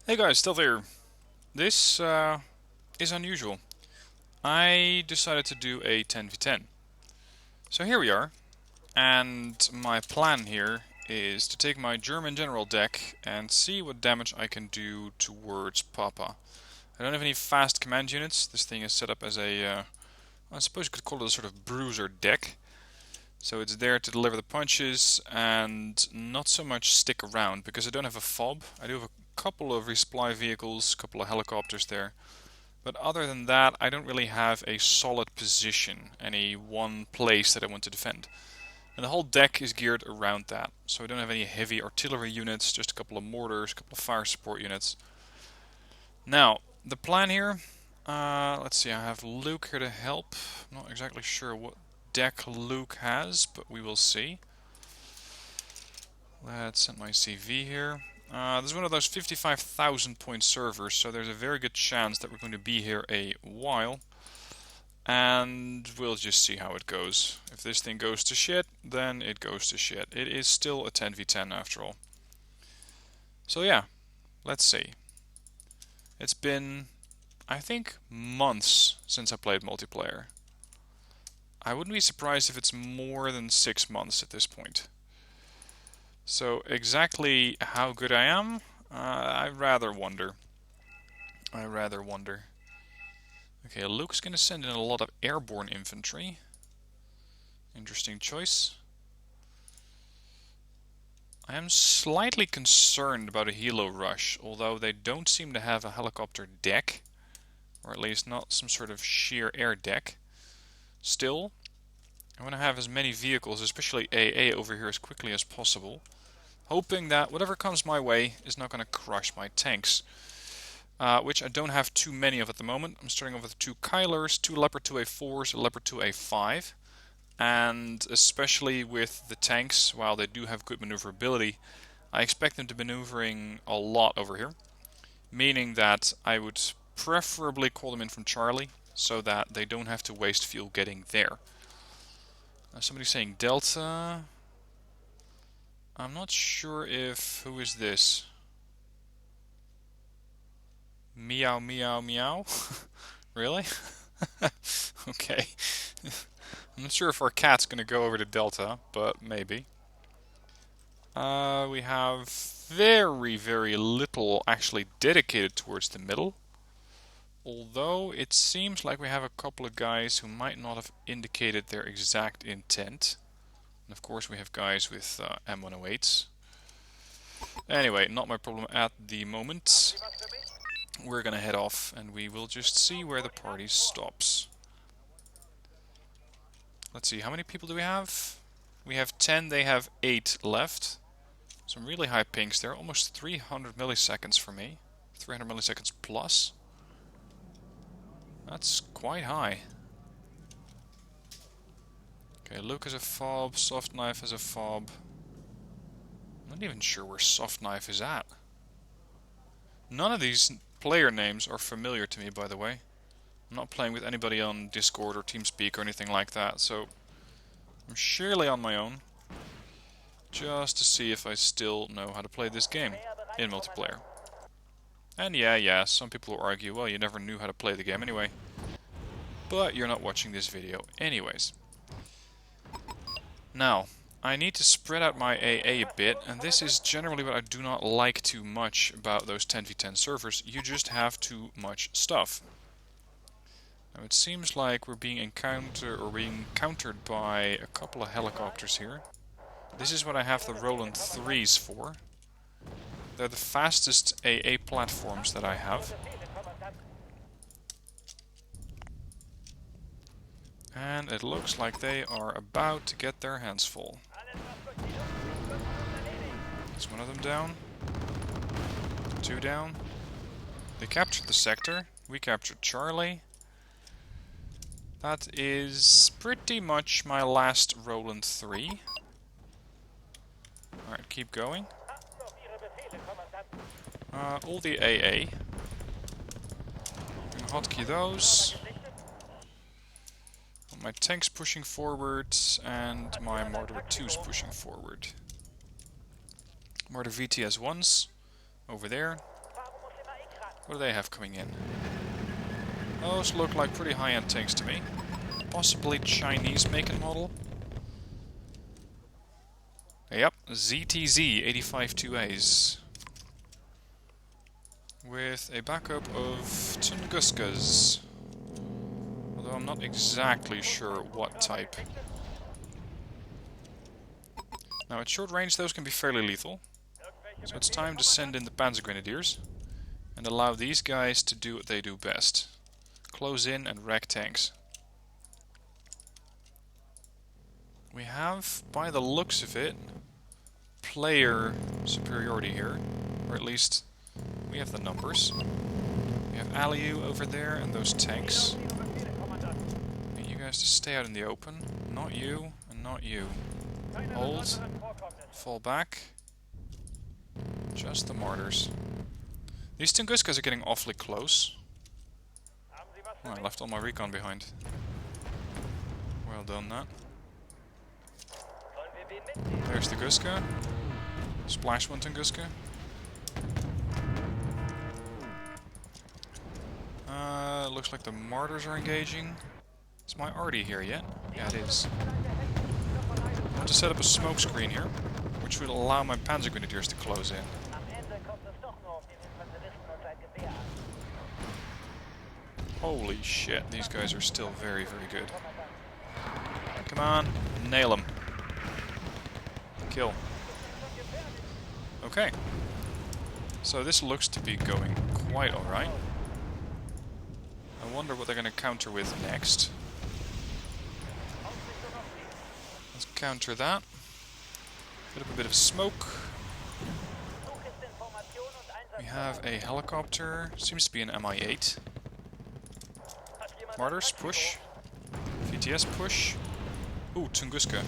Hey guys, still there. This is unusual. I decided to do a 10v10. So here we are, and my plan here is to take my German general deck and see what damage I can do towards Papa. I don't have any fast command units. This thing is set up as I suppose you could call it a sort of bruiser deck. So it's there to deliver the punches and not so much stick around because I don't have a fob. I do have a couple of resupply vehicles, a couple of helicopters there. But other than that, I don't really have a solid position, any one place that I want to defend. And the whole deck is geared around that. So I don't have any heavy artillery units, just a couple of mortars, a couple of fire support units. Now, the plan here, let's see, I have Luke here to help. I'm not exactly sure what deck Luke has, but we will see. Let's send my CV here. This is one of those 55,000 point servers, so there's a very good chance that we're going to be here a while. And we'll just see how it goes. If this thing goes to shit, then it goes to shit. It is still a 10v10 after all. So yeah, let's see. It's been, I think, months since I played multiplayer. I wouldn't be surprised if it's more than 6 months at this point. So exactly how good I am, I rather wonder. Okay, Luke's gonna send in a lot of airborne infantry. Interesting choice. I am slightly concerned about a helo rush, although they don't seem to have a helicopter deck. Or at least not some sort of sheer air deck. Still, I want to have as many vehicles, especially AA, over here as quickly as possible. Hoping that whatever comes my way is not going to crush my tanks. Which I don't have too many of at the moment. I'm starting off with 2 Kylers, 2 Leopard 2A4s, a Leopard 2A5. And especially with the tanks, while they do have good maneuverability, I expect them to be maneuvering a lot over here. Meaning that I would preferably call them in from Charlie, so that they don't have to waste fuel getting there. Somebody's saying Delta. I'm not sure if... who is this? Meow meow meow? Really? Okay. I'm not sure if our cat's gonna go over to Delta, but maybe. We have very little actually dedicated towards the middle. Although it seems like we have a couple of guys who might not have indicated their exact intent. And of course we have guys with M108s. Anyway, not my problem at the moment. We're gonna head off and we will just see where the party stops. Let's see, how many people do we have? We have 10, they have 8 left. Some really high pings there, almost 300 milliseconds for me. 300 milliseconds plus. That's quite high. Okay, Luke has a fob, Soft Knife has a fob. I'm not even sure where Soft Knife is at. None of these player names are familiar to me, by the way. I'm not playing with anybody on Discord or TeamSpeak or anything like that, so I'm surely on my own. Just to see if I still know how to play this game in multiplayer. And yeah, some people will argue, well, you never knew how to play the game anyway. But you're not watching this video anyways. Now, I need to spread out my AA a bit, and this is generally what I do not like too much about those 10v10 servers. You just have too much stuff. Now it seems like we're being countered by a couple of helicopters here. This is what I have the Roland 3s for. They're the fastest AA platforms that I have. And it looks like they are about to get their hands full. Is one of them down? 2 down. They captured the sector. We captured Charlie. That is pretty much my last Roland 3. Alright, keep going. All the AA. I'm gonna hotkey those. My tank's pushing forward, and my Mortar 2's pushing forward. Mortar VTS 1s over there. What do they have coming in? Those look like pretty high-end tanks to me. Possibly Chinese make and model. Yep, ZTZ 85-2As. With a backup of Tunguskas. Although I'm not exactly sure what type. Now at short range those can be fairly lethal. So it's time to send in the Panzer Grenadiers. And allow these guys to do what they do best. Close in and wreck tanks. We have, by the looks of it, player superiority here. Or at least, we have the numbers. We have Aliu over there and those tanks. And you guys to stay out in the open. Not you, and not you. Hold. Fall back. Just the mortars. These Tunguskas are getting awfully close. Oh, I left all my recon behind. Well done, that. There's the Guska. Splash one Tunguska. Looks like the mortars are engaging. Is my arty here yet? Yeah, it is. I want to set up a smoke screen here, which will allow my Panzer Grenadiers to close in. Holy shit, these guys are still very, very good. Come on, nail them. Kill. Okay. So this looks to be going quite alright. I wonder what they're going to counter with next. Let's counter that. Put up a bit of smoke. We have a helicopter. Seems to be an Mi-8. Martyrs, push. VTS, push. Ooh, Tunguska.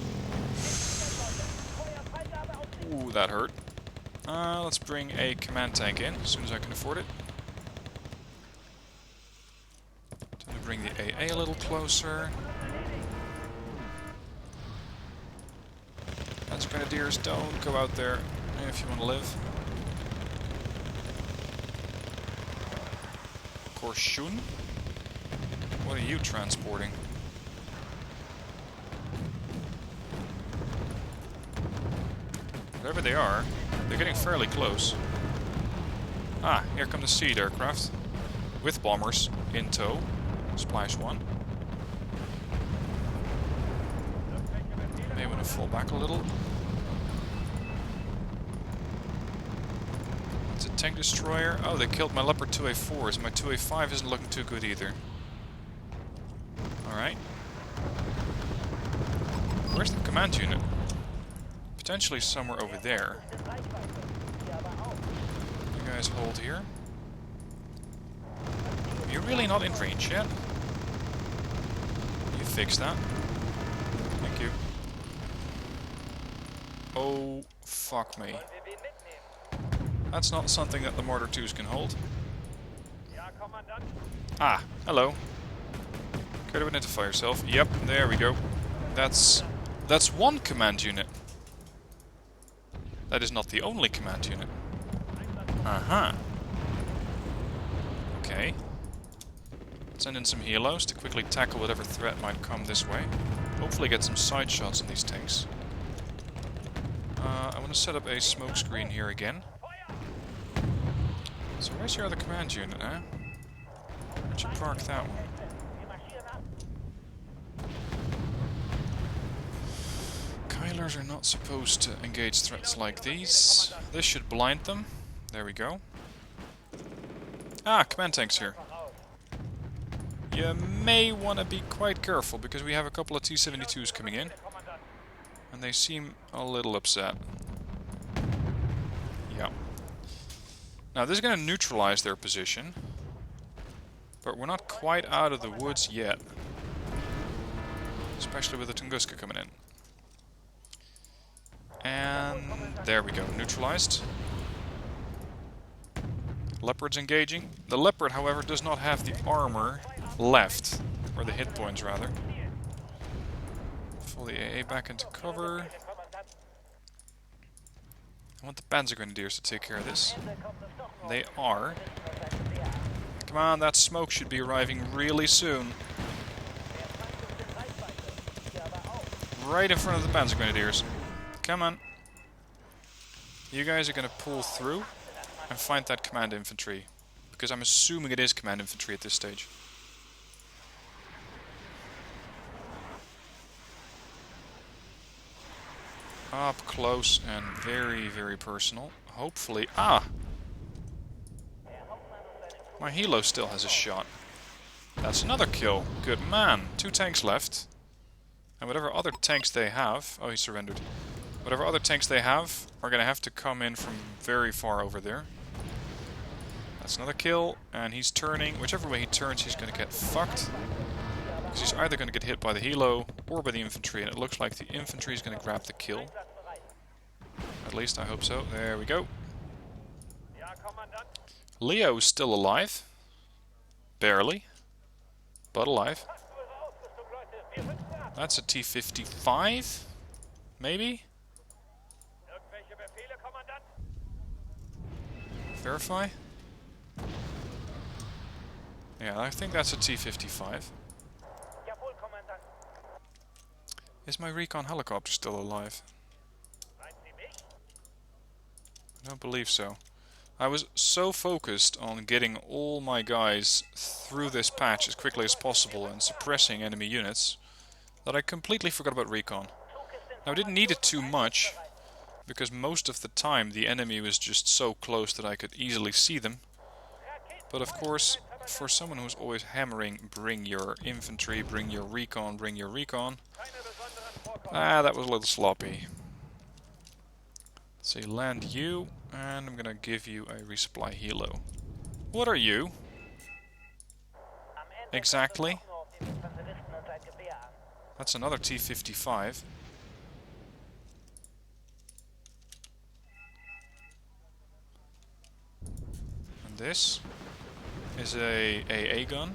Ooh, that hurt. Let's bring a command tank in, as soon as I can afford it. Time to bring the AA a little closer. That's Grenadiers, don't go out there if you want to live. Korshun? What are you transporting? Whatever they are, they're getting fairly close. Ah, here come the Seed aircraft. With bombers in tow. Splash one. May want to fall back a little. It's a tank destroyer. Oh, they killed my Leopard 2A4s. My 2A5 isn't looking too good either. Alright. Where's the command unit? Potentially somewhere over there. You guys hold here. You're really not in range yet. You fix that. Thank you. Oh, fuck me. That's not something that the Mortar 2s can hold. Ah, hello. Could have identify yourself. Yep, there we go. That's one command unit. That is not the only command unit. Aha. Okay. Send in some helos to quickly tackle whatever threat might come this way. Hopefully get some side shots on these tanks. I want to set up a smoke screen here again. So where's your other command unit, eh? Where'd you park that one? Kylers are not supposed to engage threats like these. This should blind them. There we go. Ah, command tanks here. You may want to be quite careful, because we have a couple of T-72s coming in. And they seem a little upset. Yeah. Now this is going to neutralize their position. But we're not quite out of the woods yet. Especially with the Tunguska coming in. And there we go, neutralized. Leopard's engaging. The Leopard, however, does not have the armor left. Or the hit points, rather. Pull the AA back into cover. I want the Panzer Grenadiers to take care of this. They are. Come on, that smoke should be arriving really soon. Right in front of the Panzer Grenadiers. Come on. You guys are going to pull through and find that command infantry. Because I'm assuming it is command infantry at this stage. Up close and very, very personal. Hopefully... Ah! My helo still has a shot. That's another kill. Good man. 2 tanks left. And whatever other tanks they have... Oh, he surrendered. Whatever other tanks they have are going to have to come in from very far over there. That's another kill. And he's turning. Whichever way he turns, he's going to get fucked. Because he's either going to get hit by the helo or by the infantry. And it looks like the infantry is going to grab the kill. At least I hope so. There we go. Leo's still alive. Barely. But alive. That's a T-55? Maybe? Verify? Yeah, I think that's a T-55. Is my recon helicopter still alive? I don't believe so. I was so focused on getting all my guys through this patch as quickly as possible and suppressing enemy units that I completely forgot about recon. Now I didn't need it too much, because most of the time the enemy was just so close that I could easily see them. But of course, for someone who's always hammering, bring your infantry, bring your recon, bring your recon. That was a little sloppy. Say land you, and I'm gonna give you a resupply helo. What are you? Exactly. That's another T-55. And this is a AA gun.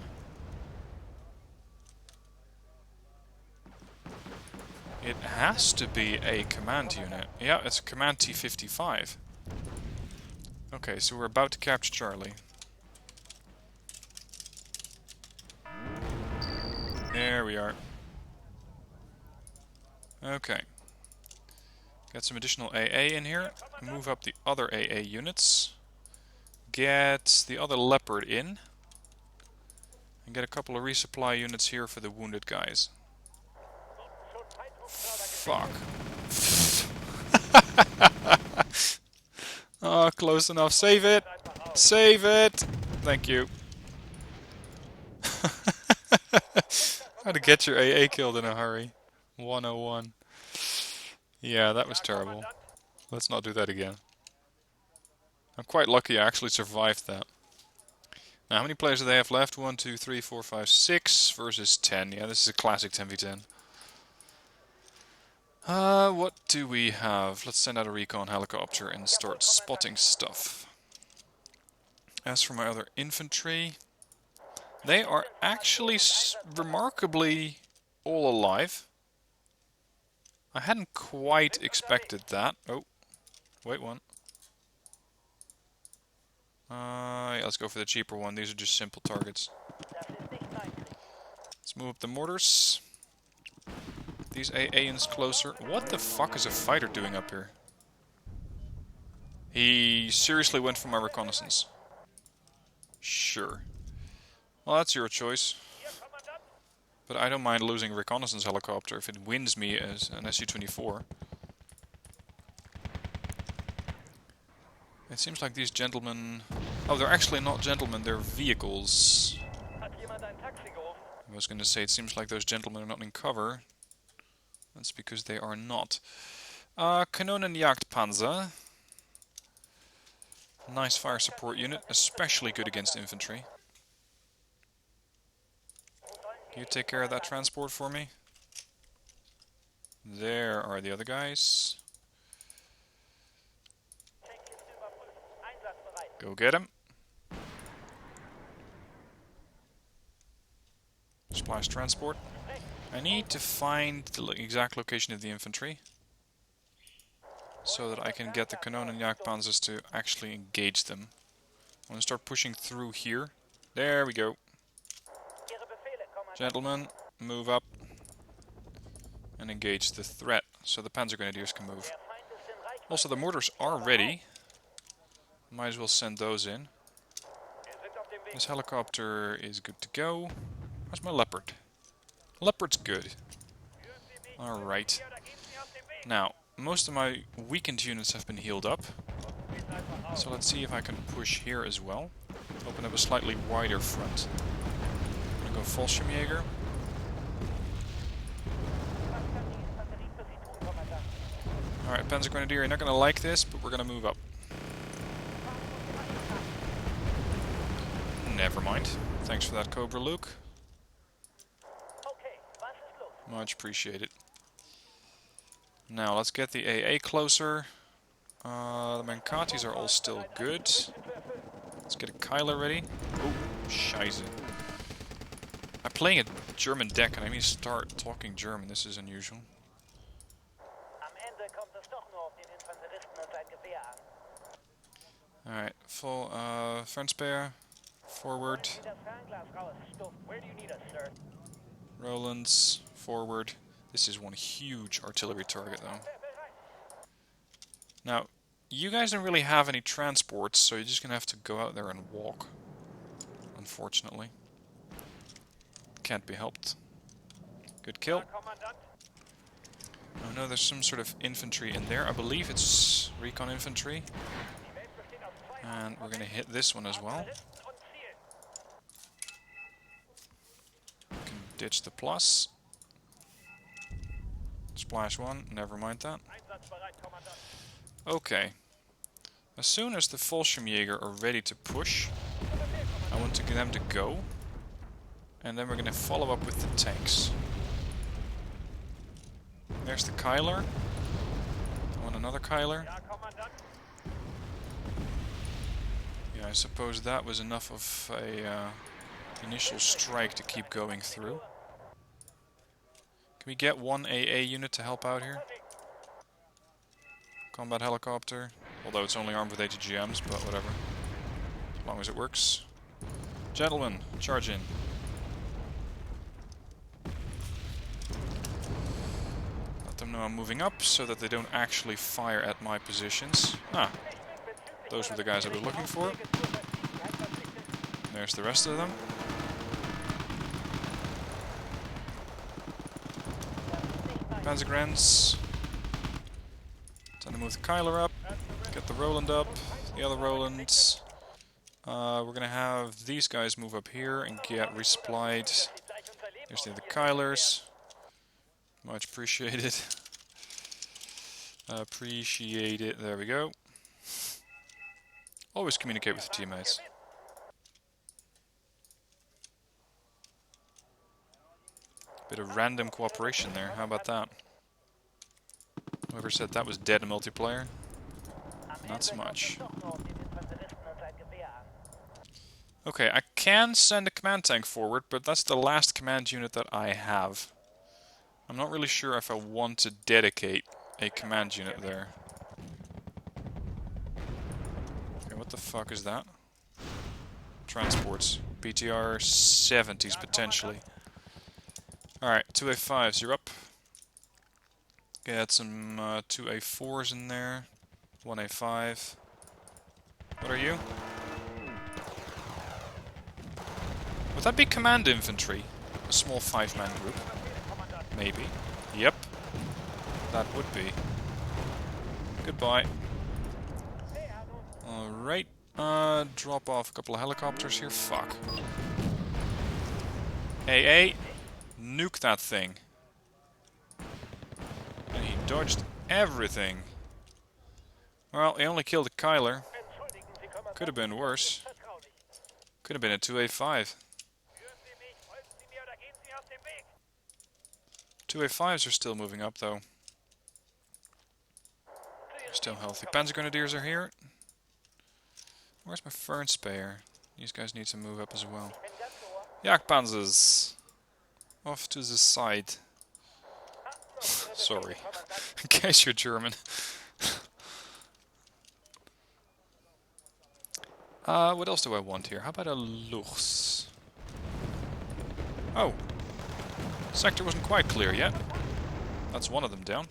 It has to be a command unit. Yeah, it's a command T-55. Okay, so we're about to capture Charlie. There we are. Okay. Get some additional AA in here. Move up the other AA units. Get the other Leopard in. And get a couple of resupply units here for the wounded guys. Fuck. Oh, close enough. Save it! Save it! Thank you. How to get your AA killed in a hurry. 101. Yeah, that was terrible. Let's not do that again. I'm quite lucky I actually survived that. Now, how many players do they have left? 1, 2, 3, 4, 5, 6 versus 10. Yeah, this is a classic 10v10. What do we have? Let's send out a recon helicopter and start spotting stuff. As for my other infantry, they are actually remarkably all alive. I hadn't quite expected that. Oh, wait one. Yeah, let's go for the cheaper one. These are just simple targets. Let's move up the mortars. These AAs closer. What the fuck is a fighter doing up here? He seriously went for my reconnaissance. Sure. Well, that's your choice. But I don't mind losing a reconnaissance helicopter if it wins me as an Su-24. It seems like these gentlemen... Oh, they're actually not gentlemen, they're vehicles. I was going to say, it seems like those gentlemen are not in cover. That's because they are not. Kanonenjagdpanzer. Nice fire support unit, especially good against infantry. You take care of that transport for me. There are the other guys. Go get him. Splash transport. I need to find the exact location of the infantry. so that I can get the Kanonenjagdpanzers to actually engage them. I'm going to start pushing through here. There we go. Gentlemen, move up and engage the threat, so the Panzer Grenadiers can move. Also, the mortars are ready. Might as well send those in. This helicopter is good to go. How's my Leopard? Leopard's good. Alright. Now, most of my weakened units have been healed up. So let's see if I can push here as well. Open up a slightly wider front. I'm gonna go Fallschirmjäger. Alright, Panzer Grenadier, you're not gonna like this, but we're gonna move up. Never mind. Thanks for that, Cobra Luke. Much appreciated. Now, let's get the AA closer. The Mankatis are all still good. Let's get a Kyler ready. Oh, scheiße. I'm playing a German deck and I need to start talking German. This is unusual. Alright, full French-Speer. Forward. Rolands, forward. This is one huge artillery target though. Now, you guys don't really have any transports, so you're just gonna have to go out there and walk. Unfortunately. Can't be helped. Good kill. Oh no, there's some sort of infantry in there. I believe it's recon infantry. And we're gonna hit this one as well. Can ditch the plus. Splash one, never mind that. Okay. As soon as the Fallschirmjäger are ready to push, I want them to go. And then we're gonna follow up with the tanks. There's the Kyler. I want another Kyler. Yeah, I suppose that was enough of a initial strike to keep going through. Can we get one AA unit to help out here? Combat helicopter. Although it's only armed with ATGMs, but whatever. As long as it works. Gentlemen, charge in. Let them know I'm moving up so that they don't actually fire at my positions. Ah, those were the guys I was looking for. There's the rest of them. Panzergrens. Time to move the Kyler up. Get the Roland up. The other Rolands. We're gonna have these guys move up here and get resupplied. There's the other Kylers. Much appreciated. Appreciate it. There we go. Always communicate with your teammates. Bit of random cooperation there. How about that? Whoever said that was dead in multiplayer? Not so much. Okay, I can send a command tank forward, but that's the last command unit that I have. I'm not really sure if I want to dedicate a command unit there. Okay, what the fuck is that? Transports. BTR 70s potentially. Alright, 2A5s, you're up. Get some 2A4s in there. 1A5. What are you? Would that be command infantry? A small 5-man group? Maybe. Yep. That would be. Goodbye. Alright. Drop off a couple of helicopters here. Fuck. AA. Nuke that thing. And he dodged everything. Well, he only killed a Kyler. Could have been worse. Could have been a 2A5. 2A5s are still moving up, though. Still healthy. Panzer Grenadiers are here. Where's my Fern-Speyer? These guys need to move up as well. Jagdpanzers. Off to the side. Sorry. In case you're German. What else do I want here? How about a Luchs? Oh. Sector wasn't quite clear yet. That's one of them down.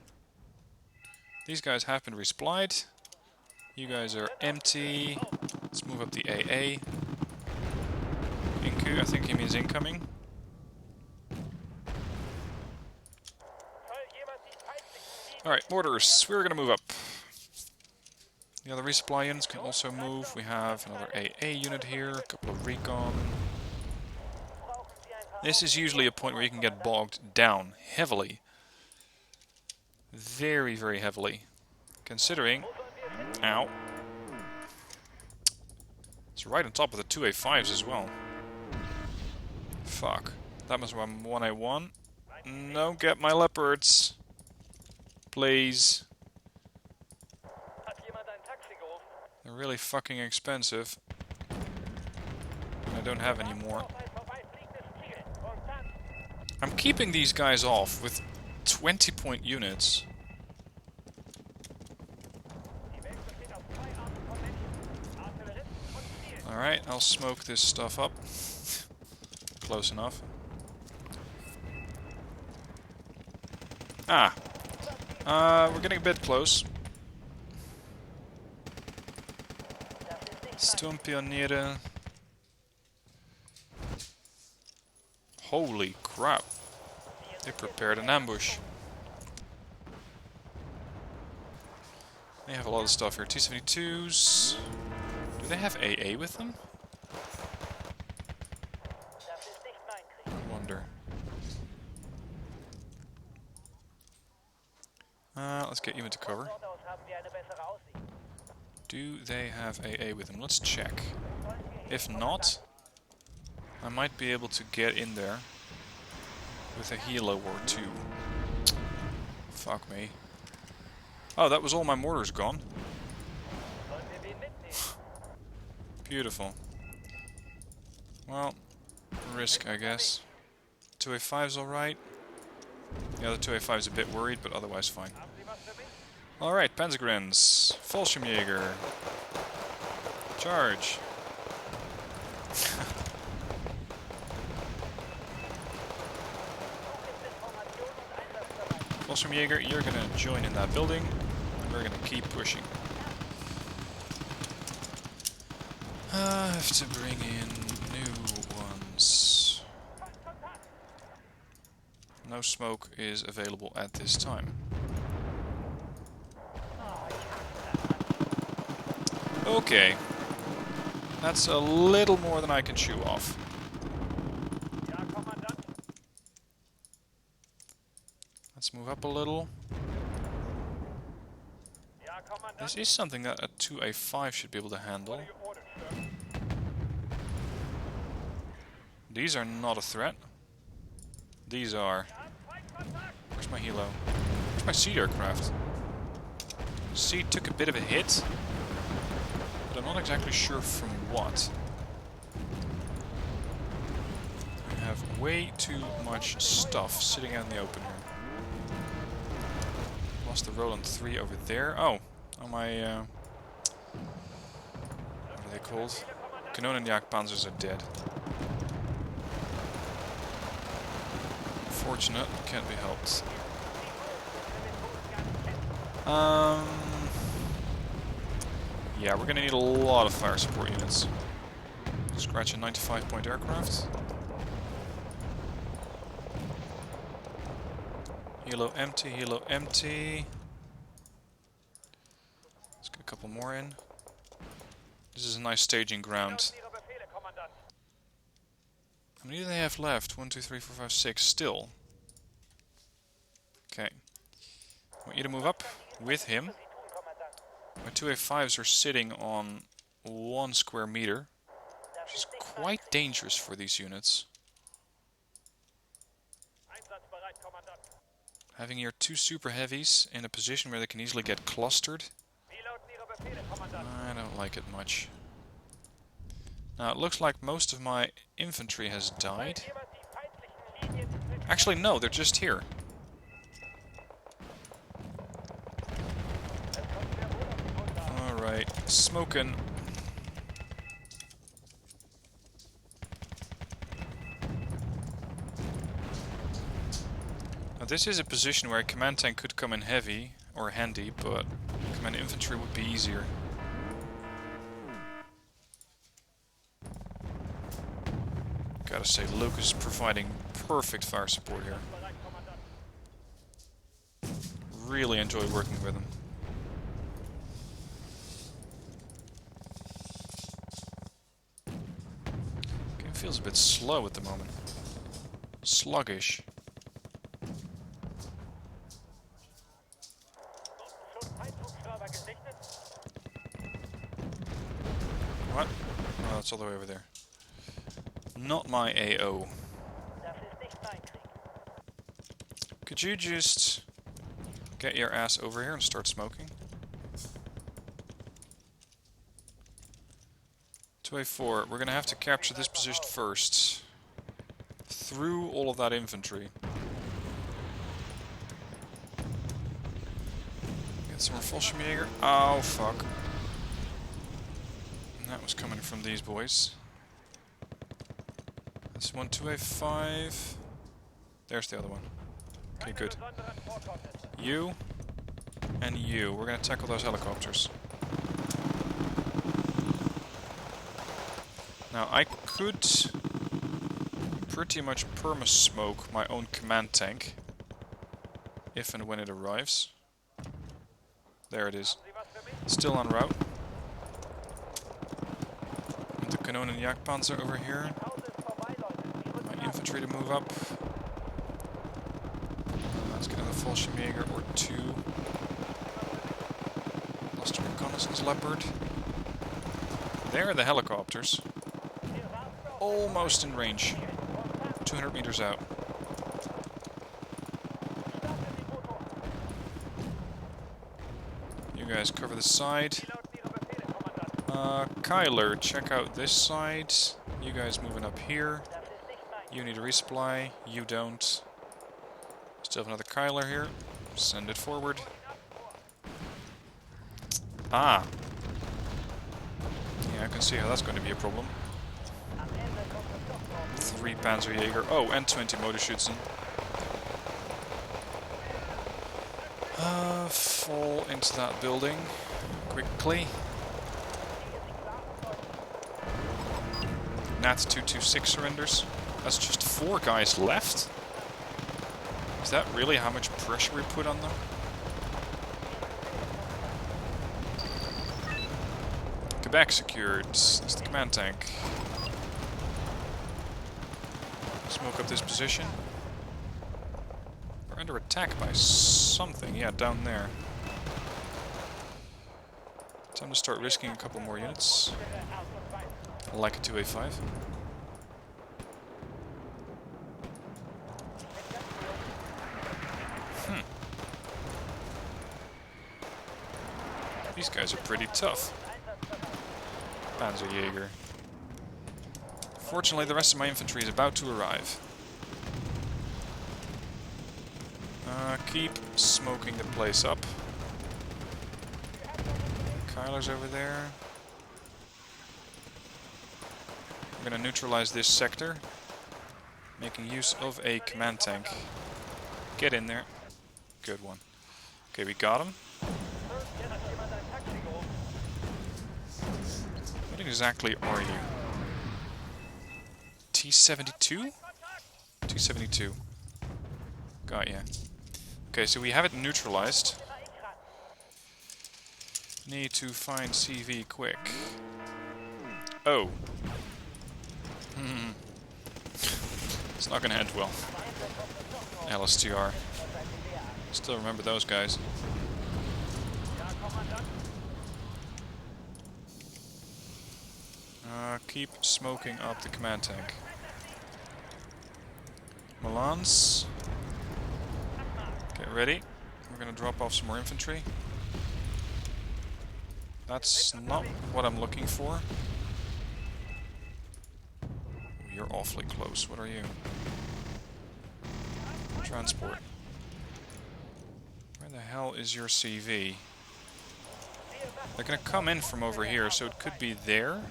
These guys have been resupplied. You guys are empty. Let's move up the AA. Inku, I think he means incoming. Alright, mortars. We're gonna move up. The other resupply units can also move. We have another AA unit here, a couple of recon. This is usually a point where you can get bogged down heavily. Very, very heavily. Considering... Ow. It's right on top of the 2A5s as well. Fuck. That must be 1A1. No, get my leopards. Please. They're really fucking expensive. I don't have any more. I'm keeping these guys off with 20-point units. Alright, I'll smoke this stuff up. Close enough. Ah. We're getting a bit close. Sturmpioniere. Holy crap. They prepared an ambush. They have a lot of stuff here. T-72s. Do they have AA with them? I wonder. Let's get you into cover. Do they have AA with them? Let's check. If not, I might be able to get in there with a helo or two. Fuck me. Oh, that was all my mortars gone. Beautiful. Well, risk, I guess. 2A5's alright. The other 2A5's a bit worried, but otherwise fine. Alright, Panzergrens. Fallschirmjäger. Charge. Fallschirmjäger, you're gonna join in that building, and we're gonna keep pushing. I have to bring in new ones. No smoke is available at this time. Okay. That's a little more than I can chew off. Let's move up a little. This is something that a 2A5 should be able to handle. These are not a threat. These are. Where's my helo? Where's my seed aircraft? Seed took a bit of a hit, but I'm not exactly sure from what. I have way too much stuff sitting out in the open here. Lost the Roland 3 over there. Oh, my what are they called? Kanonenjagdpanzers are dead. Unfortunate, can't be helped. Yeah, we're gonna need a lot of fire support units. Scratch a 95-point aircraft. Helo empty, helo empty. Let's get a couple more in. This is a nice staging ground. How many do they have left? 1, 2, 3, 4, 5, 6 still. Okay. I want you to move up with him. My 2A5s are sitting on 1 square meter, which is quite dangerous for these units. Having your 2 super heavies in a position where they can easily get clustered, I don't like it much. Now it looks like most of my infantry has died. Actually no, they're just here. Alright, smoking. Now this is a position where a command tank could come in heavy or handy, but command infantry would be easier. Gotta say, Lucas is providing perfect fire support here. Really enjoy working with him. Game feels a bit slow at the moment. Sluggish. What? Oh, that's all the way over there. Not my AO. Could you just get your ass over here and start smoking? 2A4, we're gonna have to capture this position first. Through all of that infantry. Get some more Fallschirmjäger. Oh, fuck. And that was coming from these boys. This one, 2A5. There's the other one. Okay, good. You and you. We're gonna tackle those helicopters. Now, I could pretty much perma-smoke my own command tank. If and when it arrives. There it is. Still en route. And the Kanon and Jagdpanzer over here. My infantry to move up. Let's get another Fallschirmjäger or two. Lost a reconnaissance leopard. There are the helicopters. Almost in range. 200 meters out. You guys cover the side. Kyler, check out this side. You guys moving up here. You need a resupply. You don't. Still have another Kyler here. Send it forward. Ah. Yeah, I can see how that's going to be a problem. 3 Panzerjäger. Oh, and 20 Motorschützen. Fall into that building quickly. Nat 226 surrenders. That's just 4 guys left. Is that really how much pressure we put on them? Quebec secured. That's the command tank. Smoke up this position. We're under attack by something. Yeah, down there. Time to start risking a couple more units. Like a 2A5. These guys are pretty tough. Panzerjäger. Fortunately, the rest of my infantry is about to arrive. Keep smoking the place up. Kyler's over there. We're gonna neutralize this sector, making use of a command tank. Get in there. Good one. Okay, we got him. What exactly are you? T-72? T-72. Got ya. Okay, so we have it neutralized. Need to find CV quick. Oh. It's not gonna end well. LSTR. Still remember those guys. Keep smoking up the command tank. Milans. Get ready. We're gonna drop off some more infantry. That's not what I'm looking for. Ooh, you're awfully close. What are you? Transport. Where the hell is your CV? They're gonna come in from over here, so it could be there.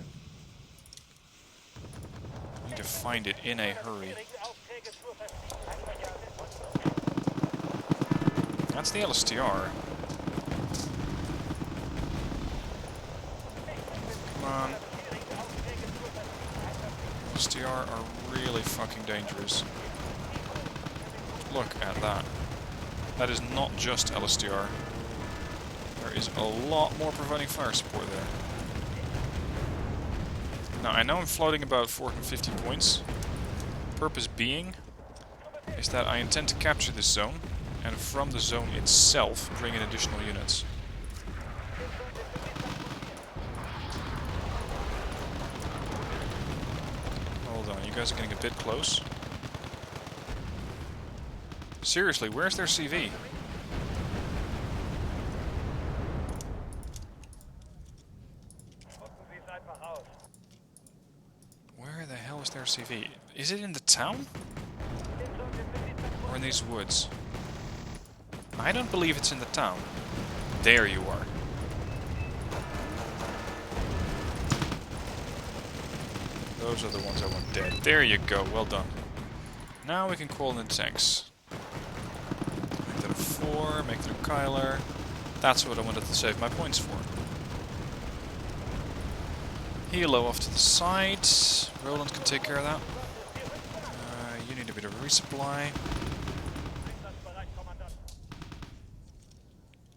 I need to find it in a hurry. That's the LSTR. Come on. LSTR are really fucking dangerous. Look at that. That is not just LSTR. There is a lot more providing fire support there. Now, I know I'm floating about 450 points. Purpose being is that I intend to capture this zone, and from the zone itself bring in additional units. Hold on, you guys are getting a bit close. Seriously, where's their CV? Where the hell is their CV? Is it in the town? Or in these woods? I don't believe it's in the town. There you are. Those are the ones I want dead. There you go, well done. Now we can call in the tanks. Make that a 4, make that a Kyler. That's what I wanted to save my points for. Helo off to the side. Roland can take care of that. You need a bit of resupply.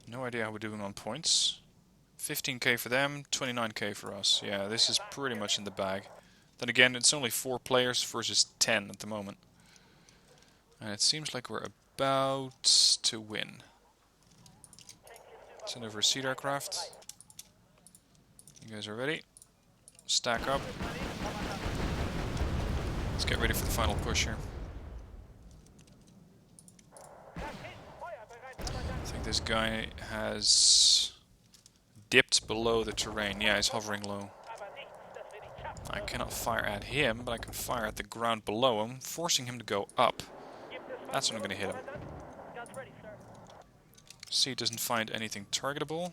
No idea how we're doing on points. 15k for them, 29k for us. Yeah, this is pretty much in the bag. Then again, it's only 4 players versus 10 at the moment. And it seems like we're about to win. Send over a seed aircraft. You guys are ready? Stack up. Let's get ready for the final push here. I think this guy has dipped below the terrain. Yeah, he's hovering low. I cannot fire at him, but I can fire at the ground below him, forcing him to go up. That's when I'm going to hit him. See, doesn't find anything targetable.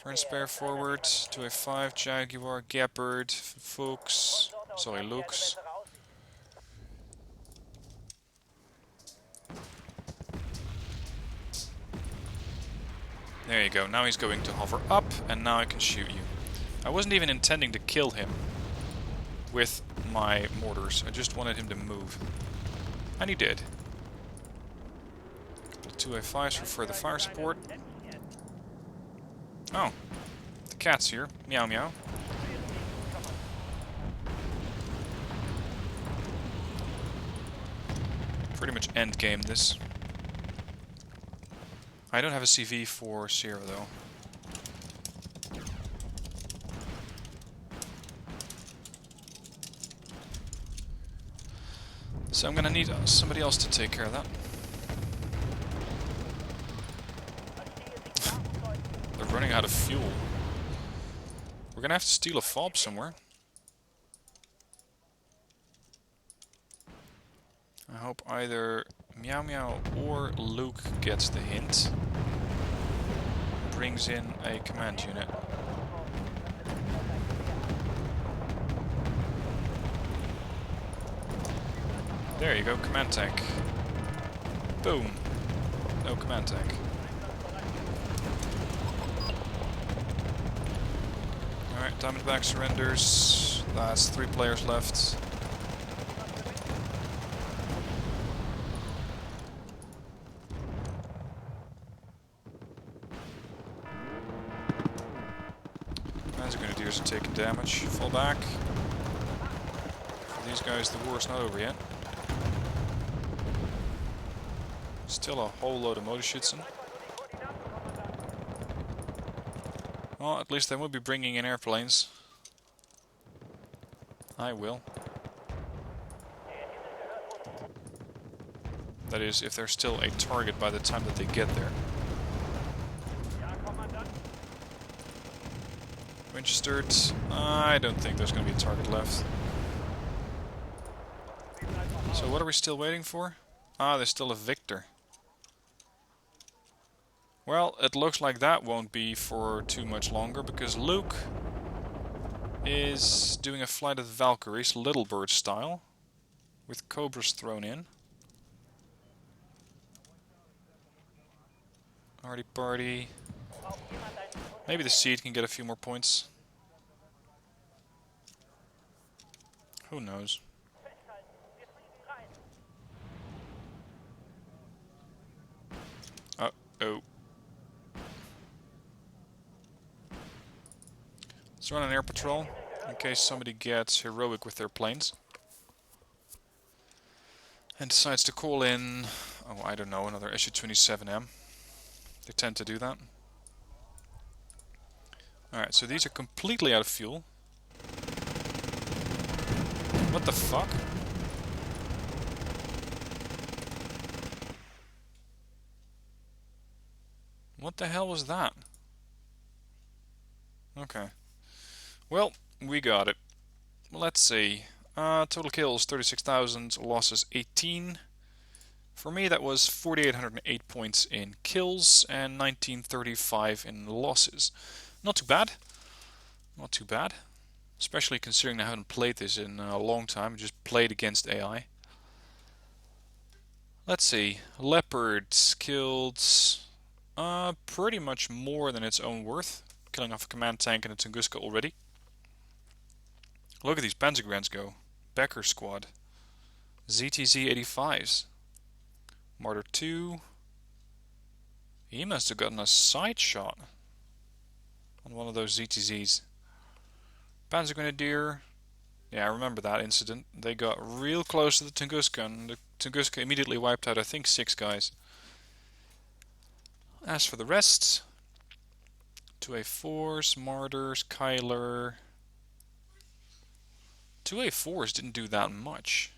Fern spare forward, 2A5, Jaguar, Gepard, Fuchs, sorry, Lux. There you go, now he's going to hover up, and now I can shoot you. I wasn't even intending to kill him with my mortars, I just wanted him to move. And he did. 2A5s for further fire support. Oh, the cat's here. Meow meow. Pretty much end game this. I don't have a CV for Sierra though. So I'm gonna need somebody else to take care of that. They're running out of fuel. We're gonna have to steal a fob somewhere. I hope either Meow Meow or Luke gets the hint. Brings in a command unit. There you go, command tank. Boom. No command tank. Alright, Diamondback surrenders. That's 3 players left. Grenadiers are taking damage. Fall back. For these guys, the war's not over yet. Still a whole load of Motorschützen. Well, at least they won't be bringing in airplanes. I will. That is, if they're still a target by the time that they get there. Registered. I don't think there's going to be a target left. So what are we still waiting for? Ah, there's still a Victor. Well, it looks like that won't be for too much longer, because Luke is doing a flight of the Valkyries, Little Bird style, with Cobras thrown in. Party, party. Maybe the seed can get a few more points. Who knows? Uh-oh. Let's run an air patrol, in case somebody gets heroic with their planes. And decides to call in, oh, I don't know, another Su-27M. They tend to do that. Alright, so these are completely out of fuel. What the fuck? What the hell was that? Okay. Well, we got it. Let's see. Total kills 36,000, losses 18. For me that was 4,808 points in kills and 1935 in losses. Not too bad. Not too bad. Especially considering I haven't played this in a long time. I just played against AI. Let's see. Leopards killed pretty much more than its own worth. Killing off a command tank and a Tunguska already. Look at these Panzergrants go. Becker squad. ZTZ 85s. Martyr 2. He must have gotten a side shot on one of those ZTZs. Panzergrenadier. Yeah, I remember that incident. They got real close to the Tunguska and the Tunguska immediately wiped out, I think, 6 guys. As for the rest, 2A4s, Martyrs, Kyler. 2A4s didn't do that much.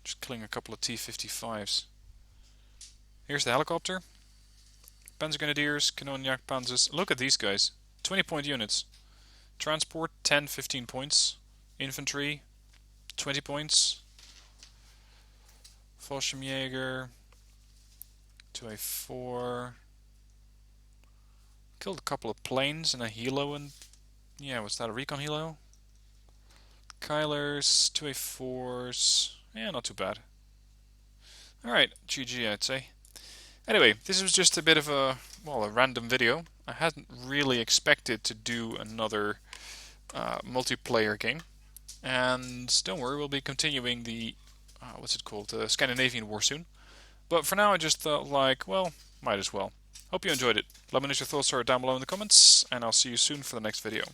Just killing a couple of T-55s. Here's the helicopter. Panzergrenadiers, Kanonjagd Panzers. Look at these guys. 20-point units. Transport, 10, 15 points. Infantry, 20 points. Fallschirmjäger, 2A4. Killed a couple of planes and a helo, and yeah, was that a recon helo? Kylers, 2A4s. Yeah, not too bad. Alright, GG I'd say. Anyway, this was just a bit of a random video. I hadn't really expected to do another multiplayer game. And don't worry, we'll be continuing the, the Scandinavian War soon. But for now I just thought like, well, might as well. Hope you enjoyed it. Let me know what your thoughts are down below in the comments, and I'll see you soon for the next video.